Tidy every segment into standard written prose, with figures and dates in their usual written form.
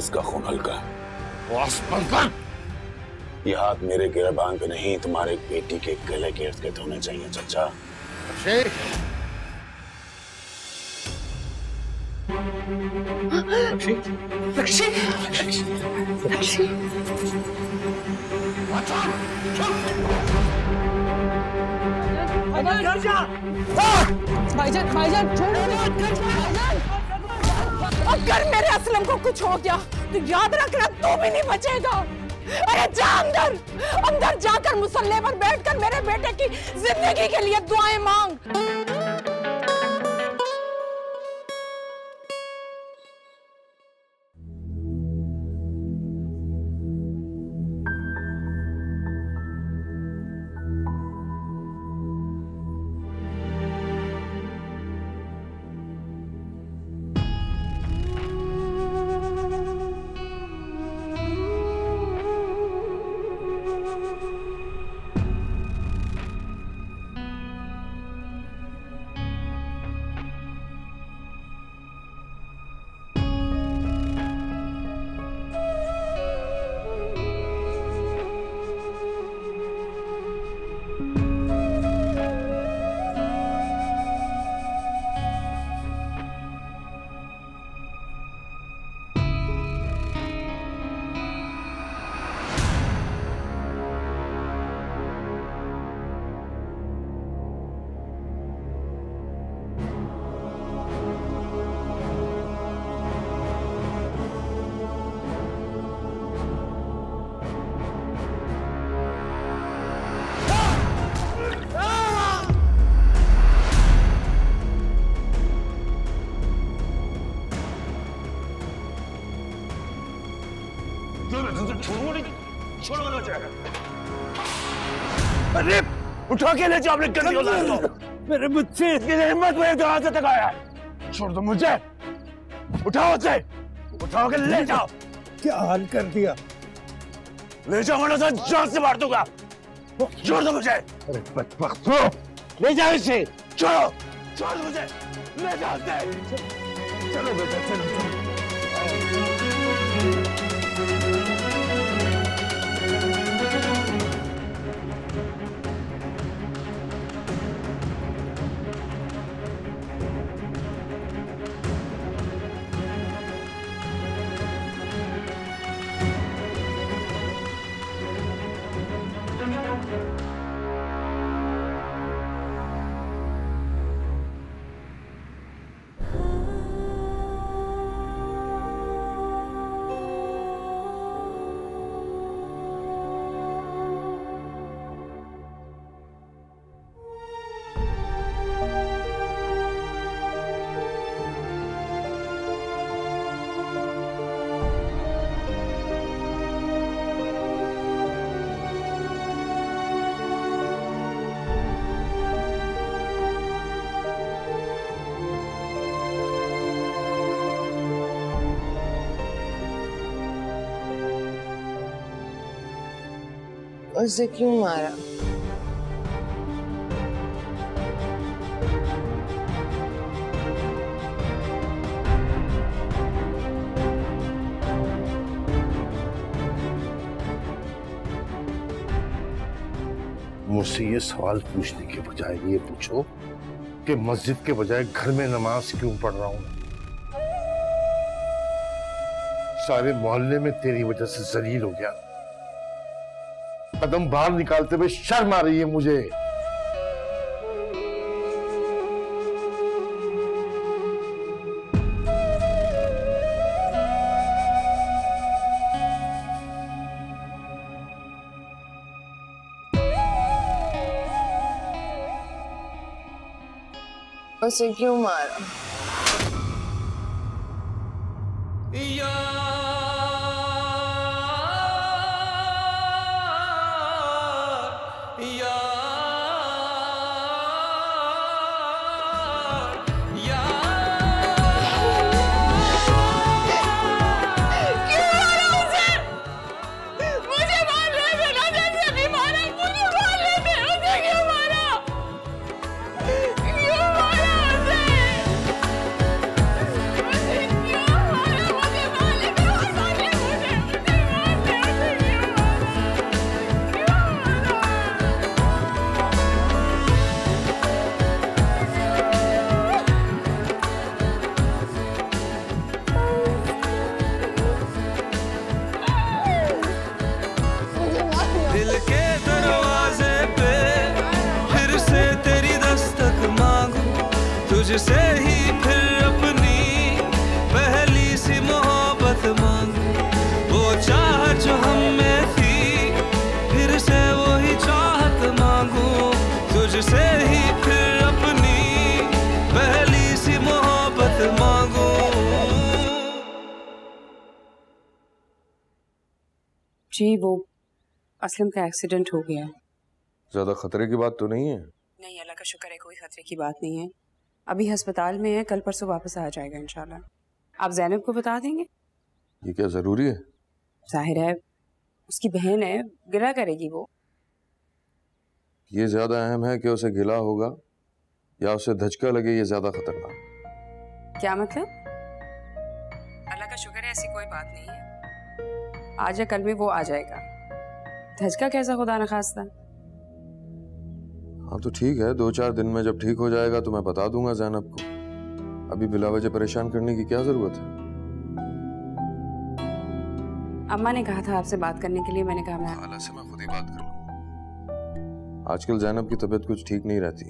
इसका खून हल्का है। ये हाथ मेरे गिरबान पे नहीं, तुम्हारे बेटी के गले के इर्द गिर्द होने चाहिए चाचा। भाईजान भाईजान छोड़ भाईजान। अगर मेरे असलम को कुछ हो गया तो याद रखना तू भी नहीं बचेगा। अरे जा अंदर, अंदर जाकर मुसल्ले पर बैठकर मेरे बेटे की जिंदगी के लिए दुआएं मांग। अरे उठा के ले जाओ अपने गंदी औलाद को। मेरे बच्चे इसकी हिम्मत मेरे दरवाजे तक आया। छोड़ दो मुझे, उठाओ उसे, उठाओ के ले जाओ। क्या हाल कर दिया? ले जाओ वरना तो जान से मार दूंगा। छोड़ दो मुझे। अरे बदबख्तो, ले जाओ इसे। छोड़ो, छोड़ मुझे, ले जाओ उसे। चलो बेटा चलो। उसे क्यों मारा? मुझसे ये सवाल पूछने के बजाय ये पूछो कि मस्जिद के बजाय घर में नमाज क्यों पढ़ रहा हूं? सारे मोहल्ले में तेरी वजह से जलील हो गया। कदम बाहर निकालते हुए शर्म आ रही है मुझे। उसे क्यों मारा? तुझसे ही फिर अपनी पहली सी मोहब्बत मांगू, वो चाहत जो हम में थी फिर से वही चाहत मांगू, तुझसे ही फिर अपनी पहली सी मोहब्बत मांगू। जी वो असलम का एक्सीडेंट हो गया है। ज्यादा खतरे की बात तो नहीं है? नहीं, अल्लाह का शुक्र है, कोई खतरे की बात नहीं है। अभी अस्पताल में है, कल परसों वापस आ जाएगा इंशाल्लाह। आप ज़ैनब को बता देंगे? ये क्या जरूरी है? जाहिर है, उसकी बहन है, गिला करेगी वो। ये ज्यादा अहम है कि उसे गिला होगा या उसे धचका लगे, ये ज्यादा खतरनाक। क्या मतलब? अल्लाह का शुक्र है ऐसी कोई बात नहीं है, आज या कल में वो आ जाएगा। धचका कैसा, खुदा न खास्ता। हाँ तो ठीक है, 2-4 दिन में जब ठीक हो जाएगा तो मैं बता दूंगा ज़ैनब को। अभी बिला वजह परेशान करने की क्या जरूरत है? अम्मा ने कहा था आपसे बात करने के लिए, मैंने कहा मैं खाला से मैं खुद ही बात कर लूँ। आजकल ज़ैनब की तबीयत कुछ ठीक नहीं रहती,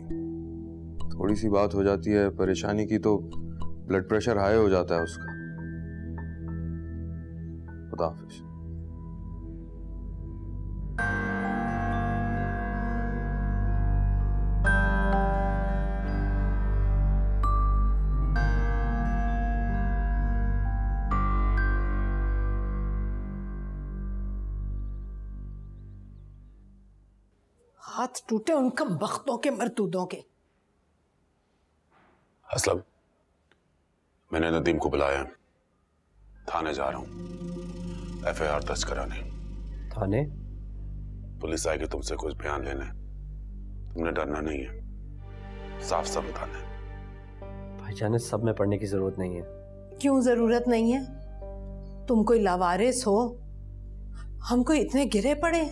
थोड़ी सी बात हो जाती है परेशानी की तो ब्लड प्रेशर हाई हो जाता है उसका। खुदा हाफिज। हाथ टूटे उन कम बख्तों के, मरतूदों के। असलम, मैंने नदीम को बुलाया, थाने जा रहा हूं FIR दर्ज कराने। थाने? पुलिस आएगी तुमसे कुछ बयान लेने, तुमने डरना नहीं है, साफ साफ बताना है। भाईजान सब में पढ़ने की जरूरत नहीं है। क्यों जरूरत नहीं है? तुम कोई लावारिस हो, हम कोई इतने गिरे पड़े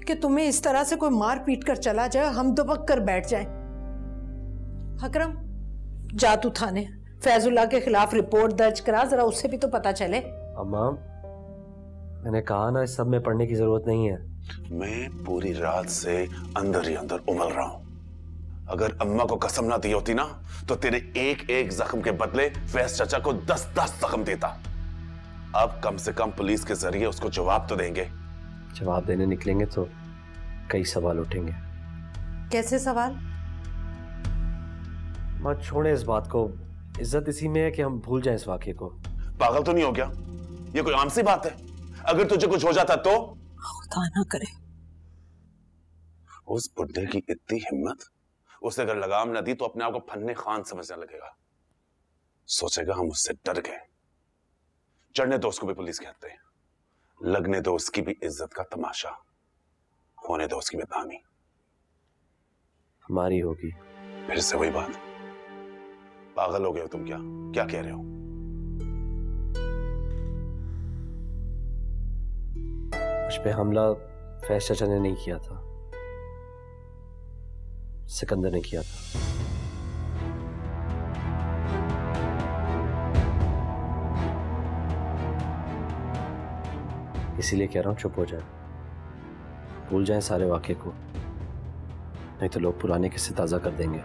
कि तुम्हें इस तरह से कोई मार पीट कर चला जाए, हम दुबक कर बैठ जाएं। अकरम जा तू थाने, फैजुल्लाह के खिलाफ रिपोर्ट दर्ज करा, जरा उससे भी तो पता चले। अम्मा मैंने कहा ना, इस सब में पढ़ने की जरूरत नहीं है। मैं पूरी रात से अंदर ही अंदर उमल रहा हूं। अगर अम्मा को कसम ना दी होती ना तो तेरे एक एक जख्म के बदले फैज चाचा को 10-10 जख्म देता। अब कम से कम पुलिस के जरिए उसको जवाब तो देंगे। जवाब देने निकलेंगे तो कई सवाल उठेंगे। कैसे सवाल? मत छोड़े इस बात को, इज्जत इसी में है कि हम भूल जाएं इस वाकये को। पागल तो नहीं हो गया? ये कोई आम सी बात है? अगर तुझे कुछ हो जाता तो? खुदा ना करे। उस बुड्ढे की इतनी हिम्मत, उसे अगर लगाम न दी तो अपने आप को फन्ने खान समझने लगेगा, सोचेगा हम उससे डर गए। चढ़ने दो उसको भी पुलिस के हत्थे, लगने दो उसकी भी इज्जत का तमाशा, होने दो उसकी बेदामी। हमारी होगी। फिर से वही बात, पागल हो गए हो तुम? क्या क्या कह रहे हो? मुझ पे हमला फैज चाचा ने नहीं किया था, सिकंदर ने किया था। इसीलिए कह रहा हूं चुप हो जाए, भूल जाएं सारे वाकये को, नहीं तो लोग पुराने किस्से ताजा कर देंगे।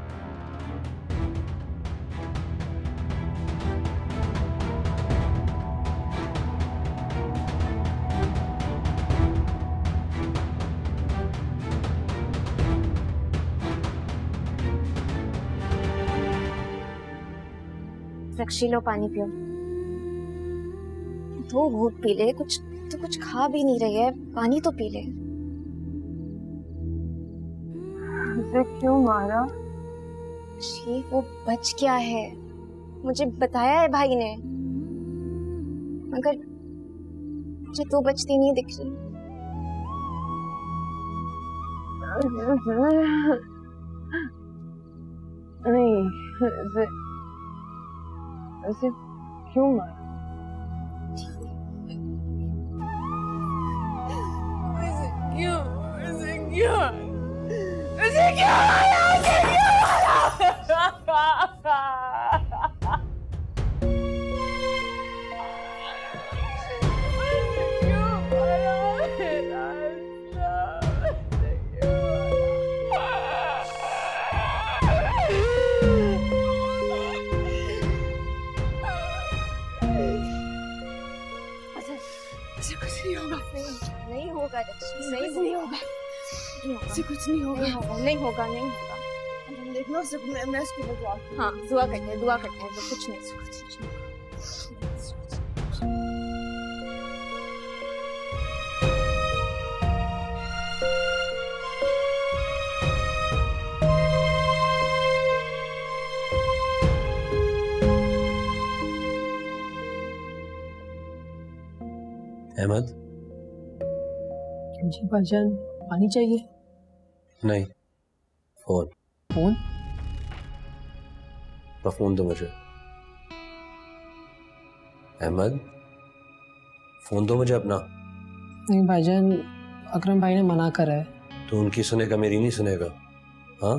रक्षी लो, पानी पियो। 2 घूंट पी ले, कुछ तो कुछ खा भी नहीं रही है, पानी तो पी ले। मुझे क्यों मारा? जी वो बच गया है, मुझे बताया है भाई ने, मगर मुझे तो बचती नहीं दिख रही। नहीं, ऐसे क्यों मारा? रक्षी, नहीं होगा, से कुछ नहीं होगा, नहीं होगा, नहीं होगा। देख लो, सिर्फ मैं इसको बता। हाँ, दुआ करते हैं, तो कुछ नहीं। अहमद। जी भाईजान, पानी चाहिए? नहीं, फोन। फोन? फोन दो मुझे। अहमद, फोन दो मुझे अपना। नहीं भाईजान, अकरम भाई ने मना करा है। तो उनकी सुनेगा, मेरी नहीं सुनेगा? हाँ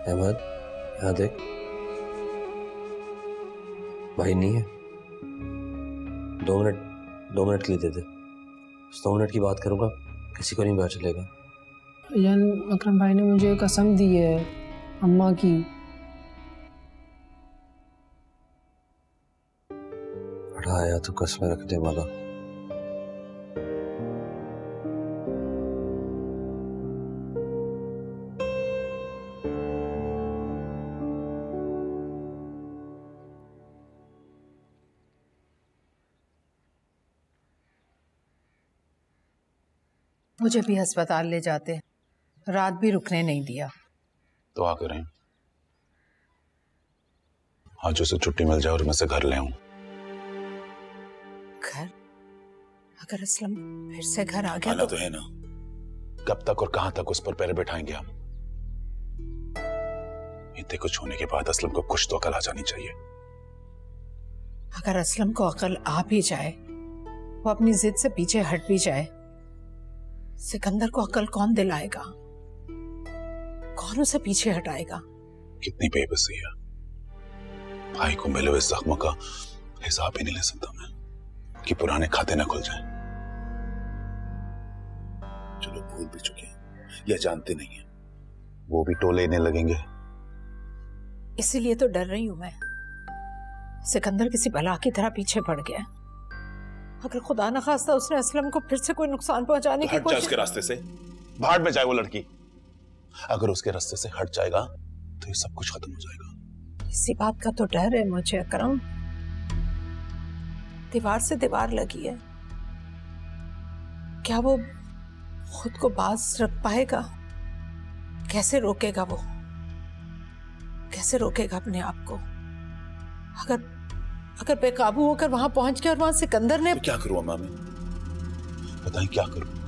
अहमद, यहाँ देख, भाई नहीं है। 2 मिनट के लिए दे दे। 100 मिनट की बात करूंगा, किसी को नहीं पता चलेगा। यान अकरम भाई ने मुझे कसम दी है अम्मा की। बड़ा आया तो कसम रखने वाला। मुझे भी अस्पताल ले जाते, रात भी रुकने नहीं दिया। तो आ करें, आज उसे छुट्टी मिल जाए और मैं से घर ले आऊं। घर? अगर असलम फिर से घर आ गया तो है ना, कब तक और कहां तक उस पर पैर बैठाएंगे हम? इतने कुछ होने के बाद असलम को कुछ तो अकल आ जानी चाहिए। अगर असलम को अकल आ भी जाए, वो अपनी जिद से पीछे हट भी जाए, सिकंदर को अकल कौन दिलाएगा? कौन उसे पीछे हटाएगा? कितनी बेबसी है। भाई को मिले हुए जख्मों का हिसाब ही नहीं ले सकता मैं, कि पुराने खाते ना खुल जाएं। चलो भूल भी चुके हैं, या जानते नहीं है, वो भी टोले लेने लगेंगे। इसीलिए तो डर रही हूं मैं, सिकंदर किसी बला की तरह पीछे पड़ गया। अगर खुदा न खास्ता उसने असलम को फिर से कोई नुकसान पहुंचाने की कोशिश, उसके रास्ते से भाड़ में जाए वो लड़की। अगर उसके रास्ते से हट जाएगा तो ये सब कुछ खत्म हो जाएगा। इसी बात का तो डर है मुझे अकरम। दीवार से दीवार लगी है, क्या वो खुद को बाज रख पाएगा? कैसे रोकेगा वो? कैसे रोकेगा अपने आप को? अगर बेकाबू होकर वहां पहुंच गया और वहां सिकंदर ने... तो क्या करूं अम्मा मैं? बताएं क्या करूं?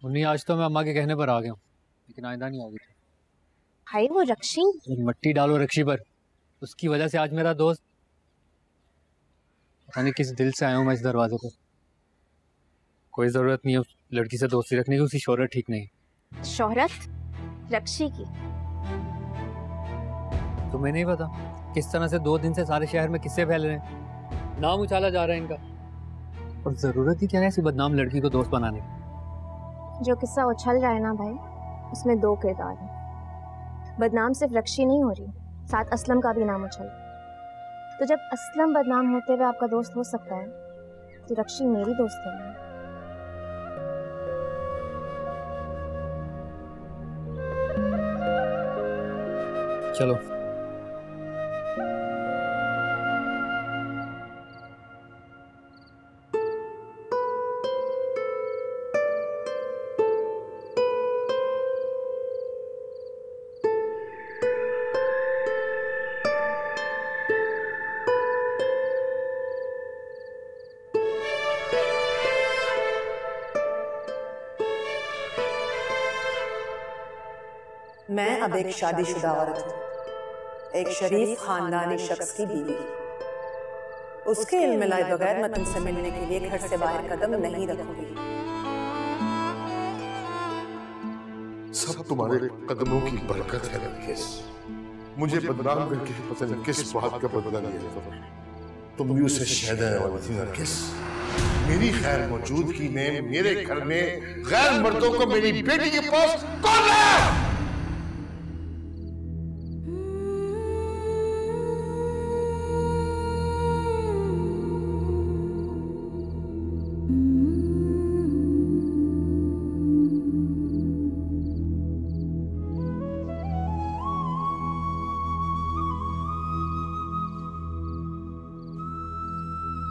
उन्हीं आज तो मैं अम्मा के कहने पर आ गया हूँ, लेकिन आइंदा नहीं आऊंगी। भाई वो रक्षी, मट्टी डालो रक्षी पर, उसकी वजह से आज मेरा दोस्त, पता नहीं किस दिल से आया हूँ मैं इस दरवाजे पर। कोई जरूरत नहीं है उस लड़की से दोस्ती रखने की, उसकी शोहरत ठीक नहीं। शोहरत रक्षी की? तुम्हें नहीं पता किस तरह से 2 दिन से सारे शहर में किस्से फैल रहे हैं, नाम उछाला जा रहा है इनका। और जरूरत ही क्या है ऐसी बदनाम लड़की को दोस्त बनाने की? जो किस्सा उछल रहा है ना भाई, उसमें 2 किरदार हैं। बदनाम सिर्फ रक्षी नहीं हो रही, साथ असलम का भी नाम उछल। तो जब असलम बदनाम होते हुए आपका दोस्त हो सकता है, तो रक्षी मेरी दोस्त है। चलो मैं अब एक शादीशुदा औरत हूँ, एक शरीफ खानदानी शख्स की बीवी। उसके इल्म लाए बगैर मैं तुमसे मिलने के लिए घर से बाहर कदम नहीं रखूंगी। सब तुम्हारे कदमों की बरकत है नरगिस। मुझे बदनाम करके पता नहीं किस बात का बदला लिया था। तुम भी उसे शहदा वाली थी नरगिस। मेरी खैर मौजूदगी में मेरे घर में गैर मर्दों को मेरी बेटी के पास कौन लाया?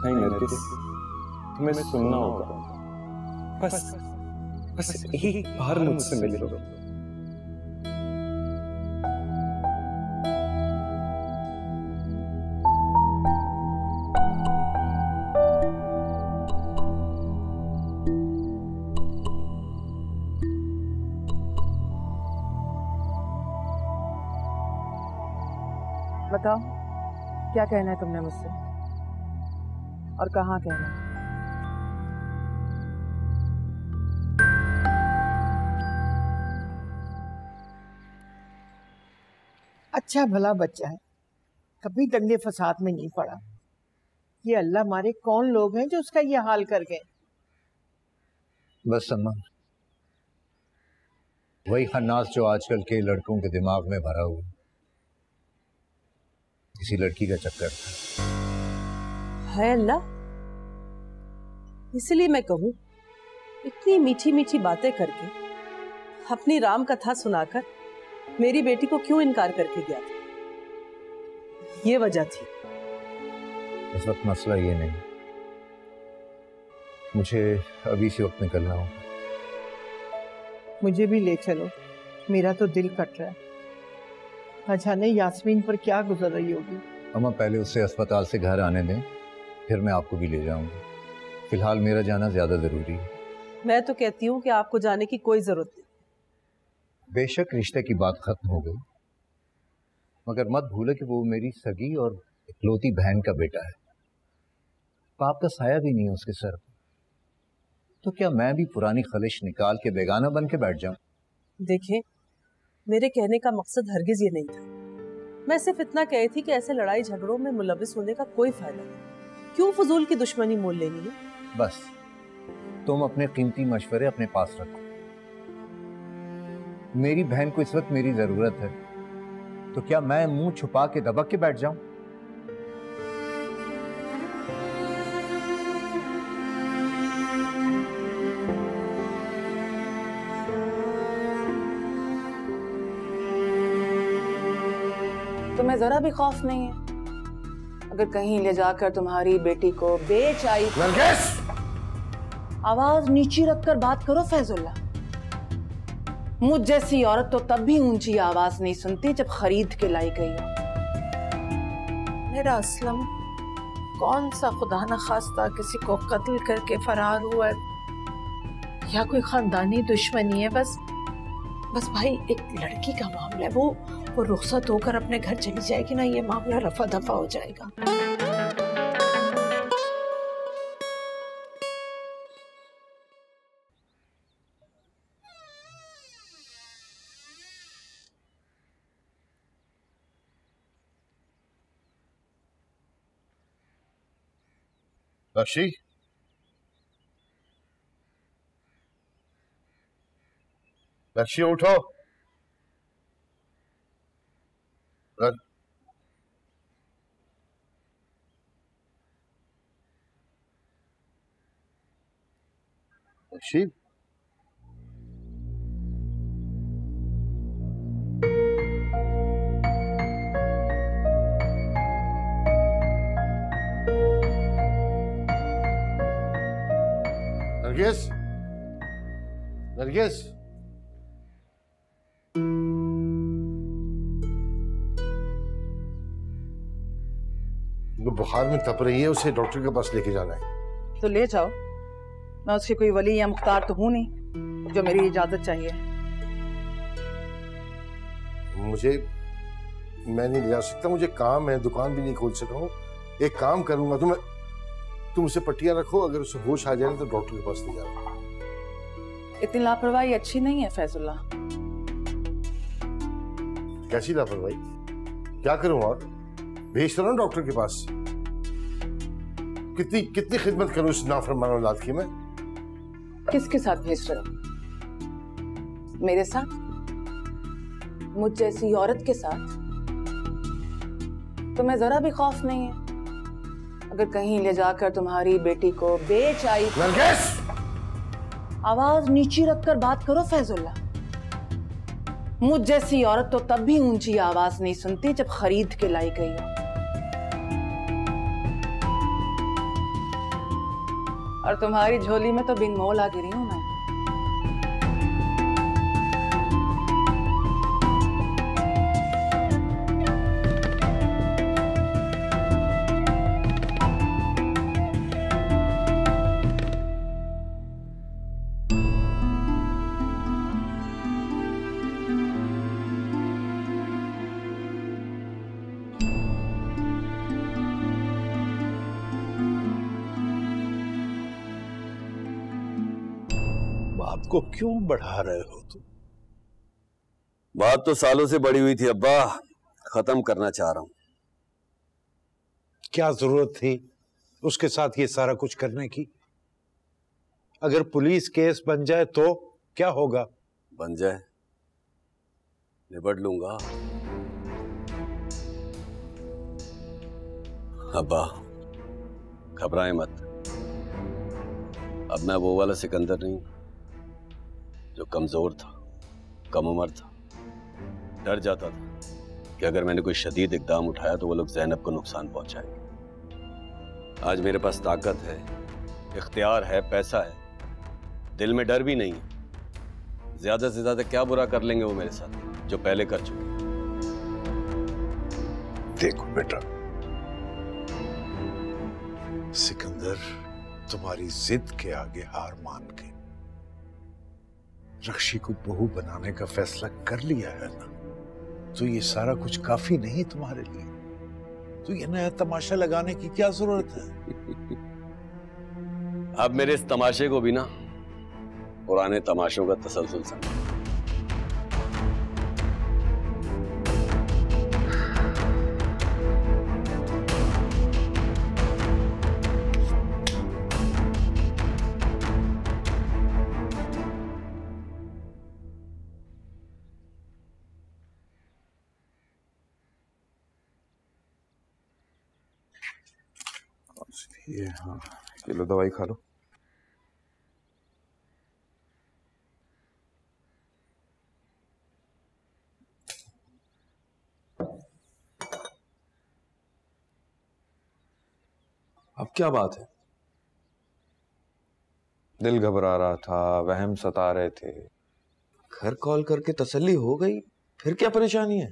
नहीं नरगिस, तुम्हें सुनना होगा। बस एक बार मुझसे मिल लो। बताओ, क्या कहना है तुमने मुझसे और कहाँ कहना है? अच्छा भला बच्चा है, कभी दंगे फसाद में नहीं पड़ा। ये अल्लाह मारे कौन लोग हैं जो उसका ये हाल कर गए। बस अम्मा, वही खन्नास जो आजकल के लड़कों के दिमाग में भरा हुआ, किसी लड़की का चक्कर था। है अल्लाह, इसलिए मैं कहूं, इतनी मीठी मीठी बातें करके, अपनी राम कथा सुनाकर मेरी बेटी को क्यों इनकार करके गया था? ये वजह थी। इस वक्त मसला ये नहीं, मुझे अभी इसी वक्त निकलना होगा। मुझे भी ले चलो, मेरा तो दिल कट रहा है। न जाने यास्मीन पर क्या गुजर रही होगी। अम्मा, पहले उसे अस्पताल से घर आने दें, फिर मैं आपको भी ले जाऊंगा। फिलहाल मेरा जाना ज्यादा जरूरी है। मैं तो कहती हूँ कि आपको जाने की कोई जरूरत नहीं। बेशक रिश्ते की बात खत्म हो गई, मगर मत भूले कि वो मेरी सगी और इकलौती बहन का बेटा है। बाप का साया भी नहीं है उसके सर पर, तो क्या मैं भी पुरानी खलिश निकाल के बेगाना बन के बैठ जाऊं? देखें, मेरे कहने का मकसद हरगिज ये नहीं था। मैं सिर्फ इतना कही थी कि ऐसे लड़ाई झगड़ों में मुलविस होने का कोई फायदा नहीं। क्यों फजूल की दुश्मनी मोल लेनी है? बस तुम अपने कीमती मशवरे अपने पास रखो। मेरी बहन को इस वक्त मेरी जरूरत है, तो क्या मैं मुंह छुपा के दबक के बैठ जाऊं? तुम्हें जरा भी खौफ नहीं है? अगर कहीं ले जाकर तुम्हारी बेटी को बेच आई। आवाज नीची रखकर बात करो फैजुल्ला। मुझ जैसी औरत तो तब भी ऊंची आवाज नहीं सुनती जब खरीद के लाई गई हो। मेरा असलम कौन सा खुदा न खास्ता किसी को कत्ल करके फरार हुआ है या कोई खानदानी दुश्मनी है। बस भाई एक लड़की का मामला है, वो रुखसत होकर अपने घर चली जाएगी ना, ये मामला रफा दफा हो जाएगा। रक्षी, रक्षी उठो। रक्षी, नरगिस, नरगिस, बुखार में तप रही है, उसे डॉक्टर के पास लेके जाना है। तो ले जाओ, मैं उसकी कोई वली या मुख्तार तो हूं नहीं जो मेरी इजाजत चाहिए। मैं नहीं ले जा सकता, मुझे काम है, दुकान भी नहीं खोल सका हूँ। एक काम करूंगा, तुम उसे पट्टियां रखो, अगर उसे होश आ जाए तो डॉक्टर के पास ले जाओ। इतनी लापरवाही अच्छी नहीं है फैजुल्ला। कैसी लापरवाही? क्या करूं और भेज रहा हूं डॉक्टर के पास। कितनी खिदमत करूं इस नाफरमान औलाद की मैं। किसके साथ भेज रहे हो? मेरे साथ? मुझ जैसी औरत के साथ? तुम्हें जरा भी खौफ नहीं है? अगर कहीं ले जाकर तुम्हारी बेटी को बेच आई आवाज नीची रखकर बात करो फैजुल्ला। मुझ जैसी औरत तो तब भी ऊंची आवाज नहीं सुनती जब खरीद के लाई गई हो। और तुम्हारी झोली में तो बिन मोल आ गिरी हूं मैं। बात को क्यों बढ़ा रहे हो तुम? बात तो सालों से बढ़ी हुई थी अब्बा, खत्म करना चाह रहा हूं। क्या जरूरत थी उसके साथ ये सारा कुछ करने की? अगर पुलिस केस बन जाए तो क्या होगा? बन जाए, निपट लूंगा। अब्बा घबराएं मत, अब मैं वो वाला सिकंदर नहीं जो कमजोर था, कम उम्र था, डर जाता था कि अगर मैंने कोई शदीद इकदाम उठाया तो वो लोग ज़ैनब को नुकसान पहुंचाएंगे। आज मेरे पास ताकत है, इख्तियार है, पैसा है, दिल में डर भी नहीं है। ज्यादा से ज्यादा क्या बुरा कर लेंगे वो मेरे साथ जो पहले कर चुके। देखो बेटा, सिकंदर तुम्हारी जिद के आगे हार मान के रक्षी को बहू बनाने का फैसला कर लिया है ना, तो ये सारा कुछ काफी नहीं तुम्हारे लिए? तो ये नया तमाशा लगाने की क्या जरूरत है? अब मेरे इस तमाशे को भी ना पुराने तमाशों का तसलसल समझ। ये हाँ, ये लो दवाई खा लो। अब क्या बात है? दिल घबरा रहा था, वहम सता रहे थे, घर कॉल करके तसल्ली हो गई, फिर क्या परेशानी है?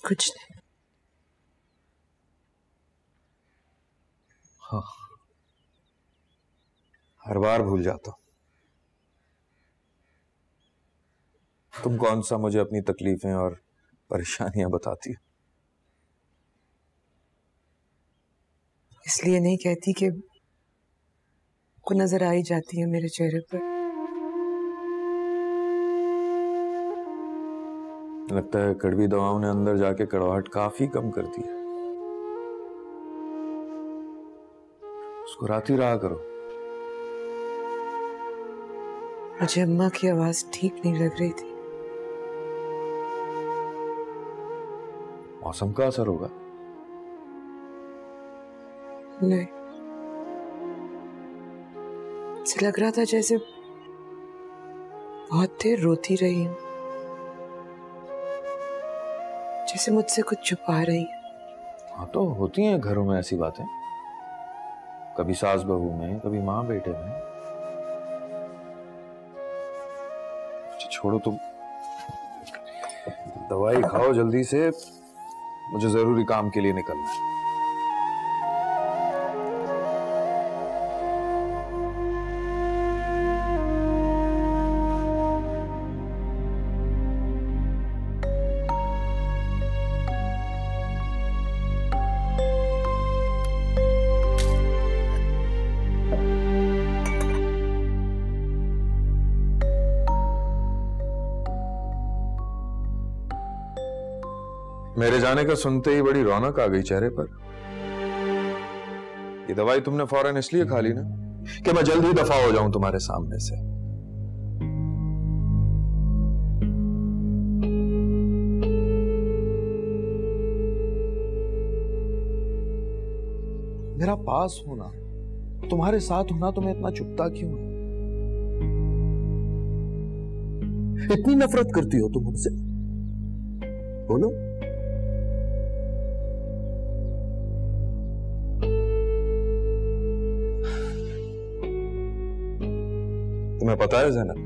कुछ नहीं। हाँ, हर बार भूल जाता हूं। तुम कौन सा मुझे अपनी तकलीफें और परेशानियां बताती हो? इसलिए नहीं कहती कि को नजर आ ही जाती है मेरे चेहरे पर। लगता है कड़वी दवाओं ने अंदर जाके कड़वाहट काफी कम कर दी है। उसको रात ही रहा करो। मुझे अम्मा की आवाज ठीक नहीं लग रही थी। मौसम का असर होगा। नहीं, ऐसे लग रहा था जैसे बहुत देर रोती रही हूं, जैसे मुझसे कुछ छुपा रही है। हाँ, तो होती हैं घरों में ऐसी बातें, कभी सास बहू में, कभी माँ बेटे में। छोड़ो, तुम दवाई खाओ जल्दी से, मुझे जरूरी काम के लिए निकलना है। मेरे जाने का सुनते ही बड़ी रौनक आ गई चेहरे पर। ये दवाई तुमने फौरन इसलिए खा ली ना कि मैं जल्द ही दफा हो जाऊं तुम्हारे सामने से। मेरा पास होना, तुम्हारे साथ होना तुम्हें इतना चुभता क्यों है? इतनी नफरत करती हो तुम मुझसे? बोलो। तुम्हें पता है ज़ैनब,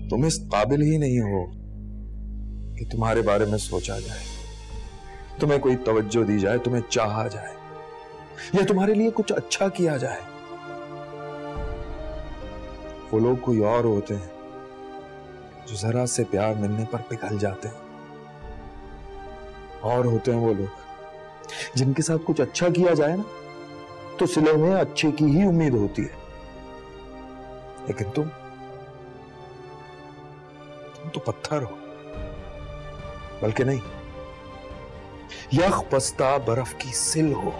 तुम इस काबिल ही नहीं हो कि तुम्हारे बारे में सोचा जाए, तुम्हें कोई तवज्जो दी जाए, तुम्हें चाहा जाए, या तुम्हारे लिए कुछ अच्छा किया जाए। वो लोग कोई और होते हैं जो जरा से प्यार मिलने पर पिघल जाते हैं। और होते हैं वो लोग जिनके साथ कुछ अच्छा किया जाए ना तो सिले में अच्छे की ही उम्मीद होती है। लेकिन तुम तो पत्थर हो, बल्कि नहीं, यख बस्ता बर्फ की सिल हो।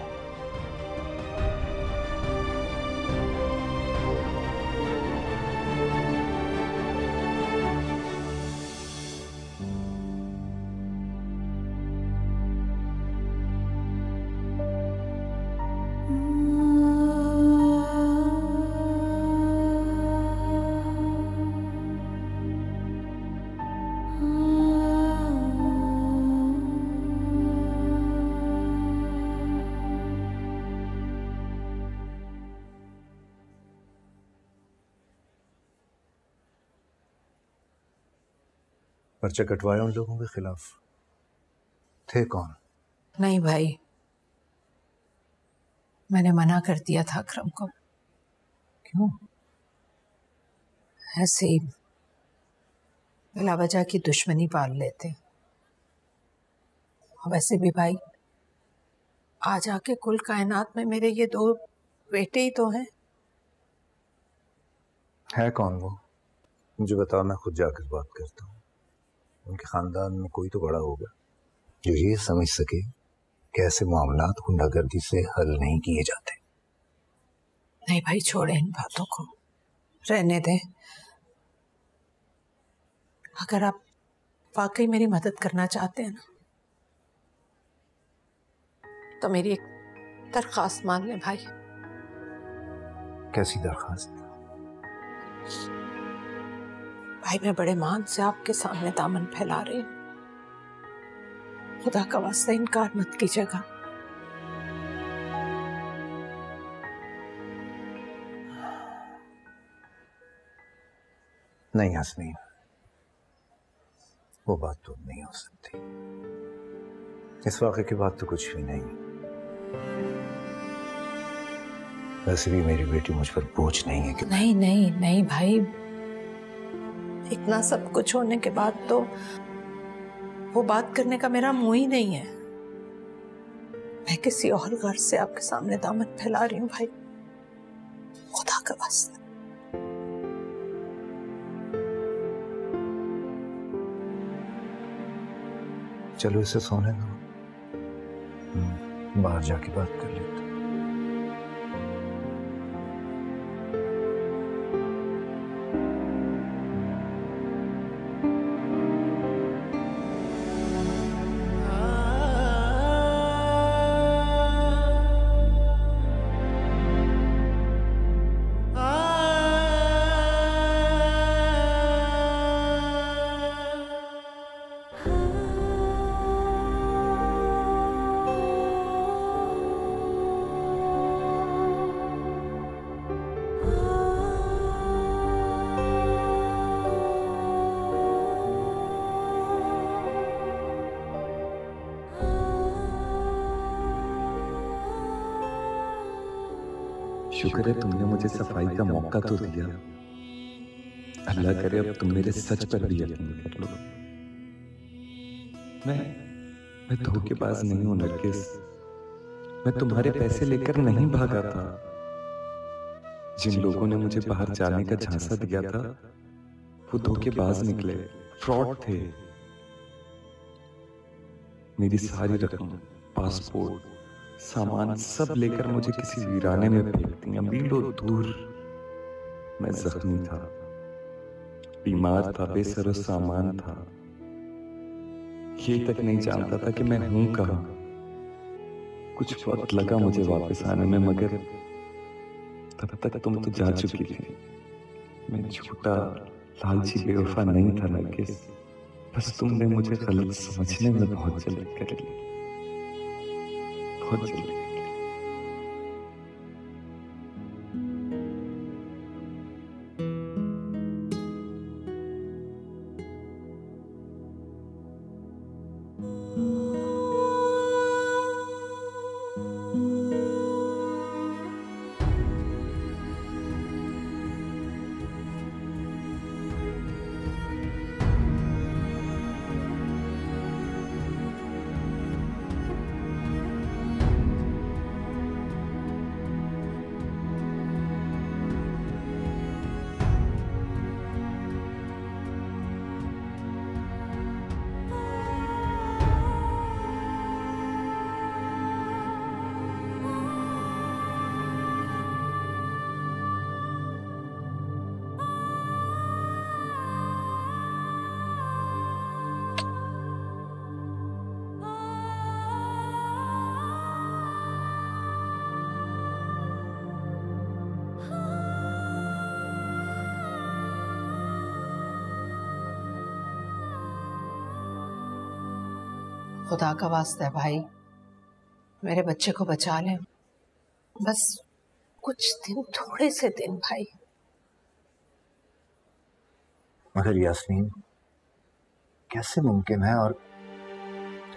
पर्चे कटवाए उन लोगों के खिलाफ? थे कौन? नहीं भाई, मैंने मना कर दिया था अकरम को। क्यों? ऐसे ही बिला वजह की दुश्मनी पाल लेते। और वैसे भी भाई, आज आके कुल कायनात में मेरे ये दो बेटे ही तो हैं। है कौन वो? मुझे बताओ, मैं खुद जाकर बात करता हूँ। उनके खानदान में कोई तो बड़ा होगा जो ये समझ सके कि ऐसे मामलात गुंडागर्दी से हल नहीं किए जाते। नहीं भाई, छोड़े इन बातों को, रहने दें। अगर आप वाकई मेरी मदद करना चाहते हैं ना, तो मेरी एक दरख्वास्त मान लें भाई। कैसी दरख्वास्त? भाई, मैं बड़े मान से आपके सामने दामन फैला रही हूं, खुदा का वास्ता इनकार मत कीजिएगा। नहीं हसनीन, वो बात तो नहीं हो सकती। इस वाक़े की बात तो कुछ भी नहीं। वैसे भी मेरी बेटी मुझ पर बोझ नहीं है कि नहीं नहीं नहीं भाई, इतना सब कुछ होने के बाद तो वो बात करने का मेरा मुंह ही नहीं है। मैं किसी और गर्ज से आपके सामने दामन फैला रही हूँ भाई, खुदा का वास्ता। चलो इसे सोने दो, बाहर जाके बात कर लेते। शुक्र है तुमने मुझे सफाई का मौका तो दिया। अल्लाह करे अब तुम मेरे सच पर भी यकीन कर लो। मैं धोखेबाज नहीं हूं नरगिस। मैं तुम्हारे पैसे लेकर नहीं भागा था। जिन लोगों ने मुझे बाहर जाने का झांसा दिया था वो धोखेबाज निकले, फ्रॉड थे। मेरी सारी रकम, पासपोर्ट, सामान सब लेकर मुझे किसी वीराने में फेंक दिया, मीलों दूर। मैं जख्मी था, बीमार था, बेसरो सामान था। ये तक नहीं जानता था कि मैं हूं कहां। कुछ वक्त लगा मुझे वापस आने में, मगर तब तक तुम तो जा चुकी थी। मैं झूठा लालची बेवफा नहीं था नरगिस, बस तुमने मुझे गलत समझने में बहुत जल्दी कर ली, बहुत जल्दी। खुदा का वास्ता है भाई, मेरे बच्चे को बचा ले, बस कुछ दिन, थोड़े से दिन भाई। मगर यास्मीन, कैसे मुमकिन है, और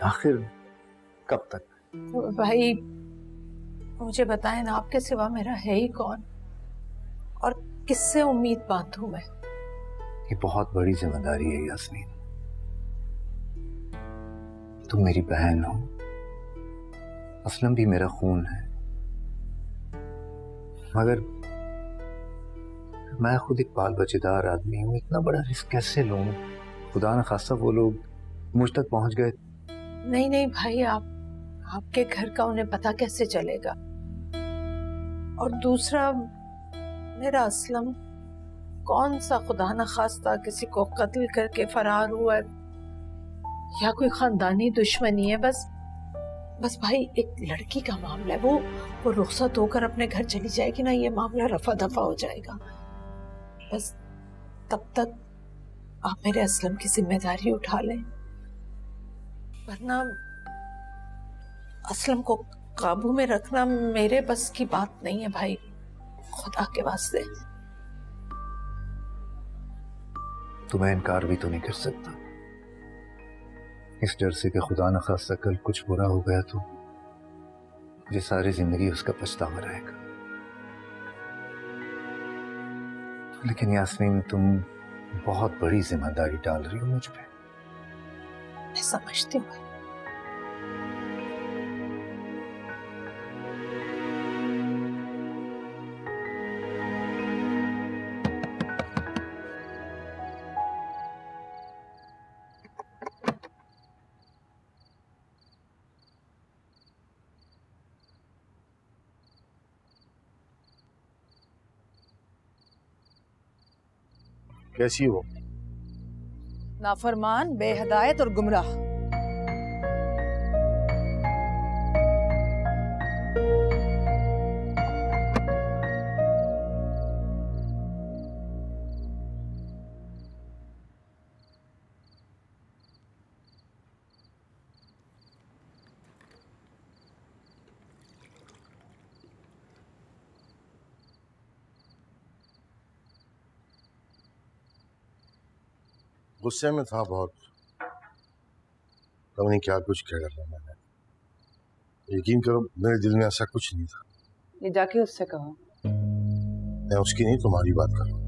आखिर कब तक? भाई मुझे बताएं ना, आपके सिवा मेरा है ही कौन, और किससे उम्मीद बांधूं मैं? ये बहुत बड़ी जिम्मेदारी है यास्मीन। तुम मेरी बहन हो, असलम भी मेरा खून है, मगर मैं खुद एक बाल बच्चेदार आदमी हूँ। इतना बड़ा रिस्क कैसे लूं? खुदा न खास्ता वो लोग मुझ तक पहुंच गए। नहीं नहीं भाई, आपके घर का उन्हें पता कैसे चलेगा? और दूसरा, मेरा असलम कौन सा खुदा न खास्ता किसी को कत्ल करके फरार हुआ है, या कोई खानदानी दुश्मनी है? बस भाई एक लड़की का मामला है, वो रुखसत होकर अपने घर चली जाएगी ना, ये मामला रफा दफा हो जाएगा। बस तब तक आप मेरे असलम की जिम्मेदारी उठा लें, वरना असलम को काबू में रखना मेरे बस की बात नहीं है भाई, खुदा के वास्ते। तुम्हें इनकार भी तो नहीं कर सकता, इस डर से कि खुदा न खास्ता कल कुछ बुरा हो गया तो मुझे सारी जिंदगी उसका पछतावा रहेगा। लेकिन यास्मीन, तुम बहुत बड़ी जिम्मेदारी डाल रही हो मुझ पे। मैं समझती हूँ। कैसी हो? नाफरमान, बेहदायत और गुमराह। गुस्से में था बहुत, पता नहीं क्या कुछ कह डाला मैंने। यकीन करो मेरे दिल में ऐसा कुछ नहीं था। ये जाके उससे कहो। मैं उसकी नहीं, तुम्हारी बात कर रहा हूं।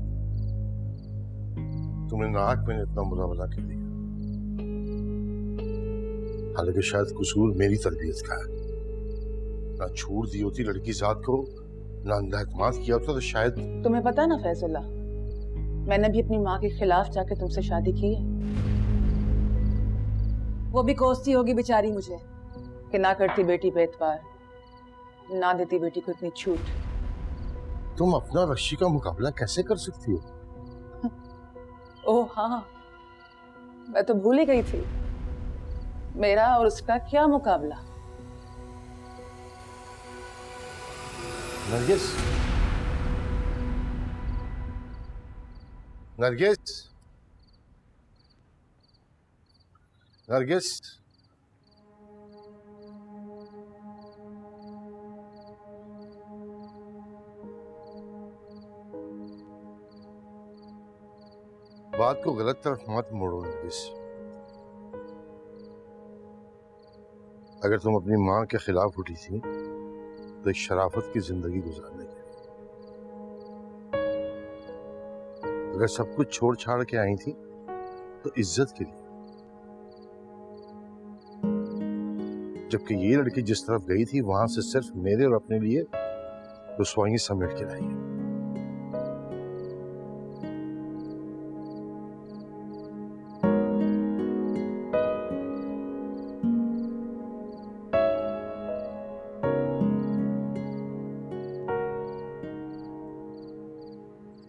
तुमने नाहक मैंने इतना बुरा भला कर दिया, हालांकि शायद कसूर मेरी तरबियत का है। ना छोड़ दी होती लड़की साथ को, ना अंदाज़ किया होता तो शायद। तुम्हें पता ना फैजुल्ला, मैंने भी अपनी माँ के खिलाफ जाके तुमसे शादी की है। वो भी कोसती होगी बेचारी मुझे कि ना करती बेटी पे एतबार, ना देती बेटी को इतनी छूट। तुम अपना रश्मि का मुकाबला कैसे कर सकती हो? ओह हाँ, मैं तो भूल ही गई थी। मेरा और उसका क्या मुकाबला। नरगिस, नरगिस, नरगिस, बात को गलत तरफ मत मोड़ो नरगिस। अगर तुम अपनी मां के खिलाफ उठी थी तो एक शराफत की जिंदगी गुजारने के लिए, अगर सब कुछ छोड़ छाड़ के आई थी तो इज्जत के लिए। जबकि ये लड़की जिस तरफ गई थी वहां से सिर्फ मेरे और अपने लिए रुसवाई समेट के लाई है।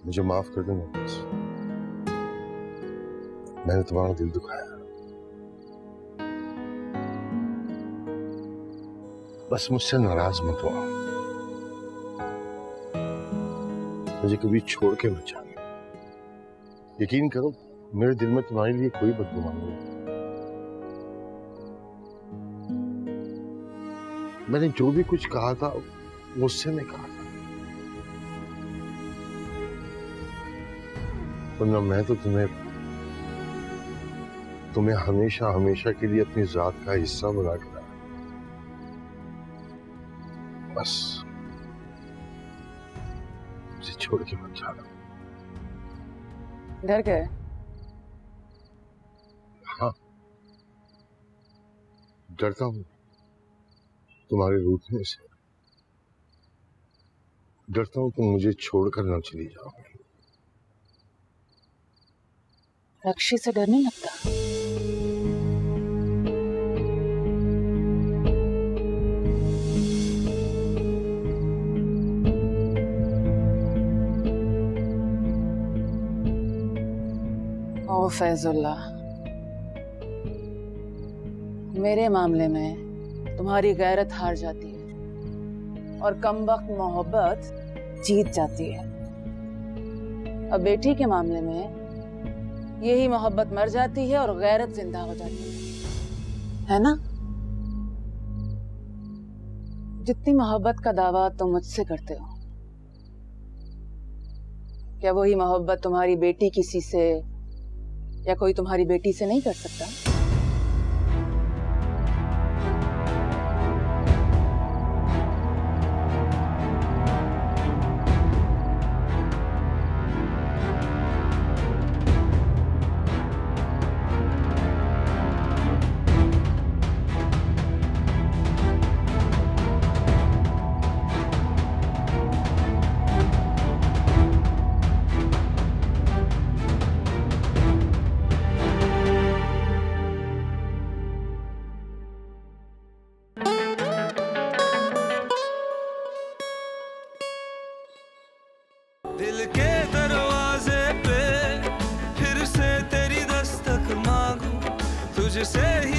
मुझे माफ कर दो नरगिस, मैंने तुम्हारा दिल दुखाया। बस मुझसे नाराज मत हो, मुझे कभी छोड़ के मत जाना। यकीन करो मेरे दिल में तुम्हारे लिए कोई बदगुमानी नहीं। मैंने जो भी कुछ कहा था मुझसे मैं कहा था, वरना मैं तो तुम्हें हमेशा हमेशा के लिए अपनी जात का हिस्सा बना के लाया। बस मुझे छोड़ के मत जाना। डर गए? हाँ, डरता हूं तुम्हारे रूठने से। डरता हूं तुम मुझे छोड़कर ना चली जाओ। रक्षी से डर नहीं लगता? ओ फैजुल्ला, मेरे मामले में तुम्हारी गैरत हार जाती है और कमबख्त मोहब्बत जीत जाती है। अब बेटी के मामले में यही मोहब्बत मर जाती है और गैरत जिंदा हो जाती है ना? जितनी मोहब्बत का दावा तुम मुझसे करते हो, क्या वही मोहब्बत तुम्हारी बेटी किसी से या कोई तुम्हारी बेटी से नहीं कर सकता? दिल के दरवाजे पे फिर से तेरी दस्तक मांगू, तुझसे ही